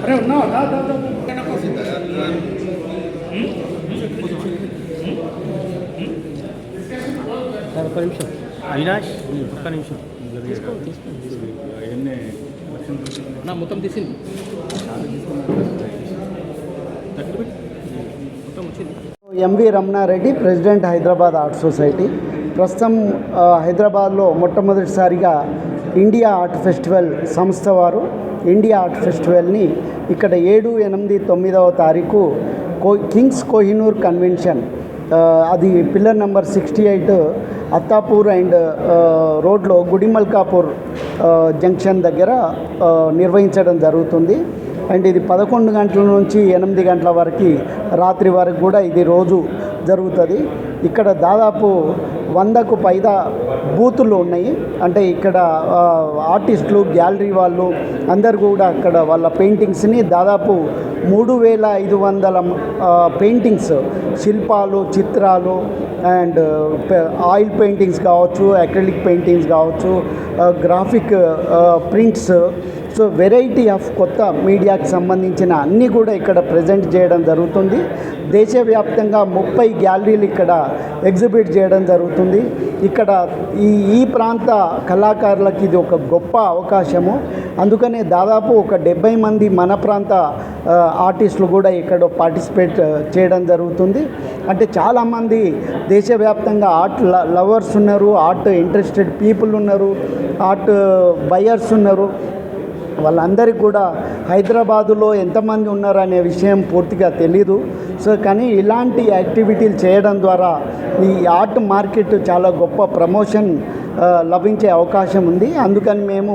అరే ఉన్నావా? ఒక్క నిమిషం అవినాష్, ఒక్క నిమిషం నా మొత్తం తీసింది మొత్తం వచ్చింది. M V Ramana Reddy, president Hyderabad art society. ప్రస్తుతం హైదరాబాద్లో మొట్టమొదటిసారిగా ఇండియా ఆర్ట్ ఫెస్టివల్ సంస్థ వారు ఇండియా ఆర్ట్ ఫెస్టివల్ని ఇక్కడ 7, 8, 9వ తారీఖు కింగ్స్ కోహినూర్ కన్వెన్షన్, అది పిల్లర్ నెంబర్ 68 అత్తాపూర్ అండ్ రోడ్లో గుడిమల్కాపూర్ జంక్షన్ దగ్గర నిర్వహించడం జరుగుతుంది. అండ్ ఇది 11 గంటల నుంచి 8 గంటల వరకు, రాత్రి వరకు కూడా ఇది రోజు జరుగుతుంది. ఇక్కడ దాదాపు 100కు పైగా బూతులు ఉన్నాయి. అంటే ఇక్కడ ఆర్టిస్టులు, గ్యాలరీ వాళ్ళు అందరు కూడా అక్కడ వాళ్ళ పెయింటింగ్స్ని దాదాపు 3500 పెయింటింగ్స్, శిల్పాలు, చిత్రాలు అండ్ ఆయిల్ పెయింటింగ్స్ కావచ్చు, అక్రిలిక్ పెయింటింగ్స్ కావచ్చు, graphic prints, so variety of కొత్త మీడియాకి సంబంధించిన అన్నీ కూడా ఇక్కడ ప్రజెంట్ చేయడం జరుగుతుంది. దేశవ్యాప్తంగా 30 గ్యాలరీలు ఇక్కడ ఎగ్జిబిట్ చేయడం జరుగుతుంది. ఇక్కడ ఈ ప్రాంత కళాకారులకు ఇది ఒక గొప్ప అవకాశము. అందుకనే దాదాపు ఒక 70 మంది మన ప్రాంత ఆర్టిస్టులు కూడా ఇక్కడ పార్టిసిపేట్ చేయడం జరుగుతుంది. అంటే చాలామంది దేశవ్యాప్తంగా ఆర్ట్ లవర్స్ ఉన్నారు, ఆర్ట్ ఇంట్రెస్టెడ్ పీపుల్ ఉన్నారు, ఆర్ట్ బయర్స్ ఉన్నారు. వాళ్ళందరికీ కూడా హైదరాబాదులో ఎంతమంది ఉన్నారనే విషయం పూర్తిగా తెలీదు. సో కానీ ఇలాంటి యాక్టివిటీలు చేయడం ద్వారా ఈ ఆర్ట్ మార్కెట్ చాలా గొప్ప ప్రమోషన్ లభించే అవకాశం ఉంది. అందుకని మేము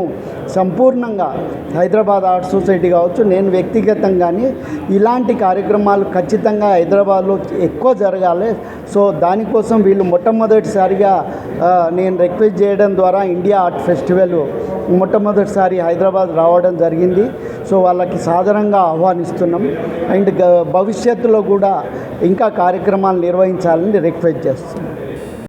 సంపూర్ణంగా హైదరాబాద్ ఆర్ట్ సొసైటీ కావచ్చు, నేను వ్యక్తిగతంగానే ఇలాంటి కార్యక్రమాలు ఖచ్చితంగా హైదరాబాద్లో ఎక్కువ జరగాలి. సో దానికోసం వీళ్ళు మొట్టమొదటిసారిగా నేను రిక్వెస్ట్ చేయడం ద్వారా ఇండియా ఆర్ట్ ఫెస్టివల్ మొట్టమొదటిసారి హైదరాబాద్ రావడం జరిగింది. సో వాళ్ళకి సాధారణంగా ఆహ్వానిస్తున్నాం. అండ్ భవిష్యత్తులో కూడా ఇంకా కార్యక్రమాలు నిర్వహించాలని రిక్వెస్ట్ చేస్తున్నాం.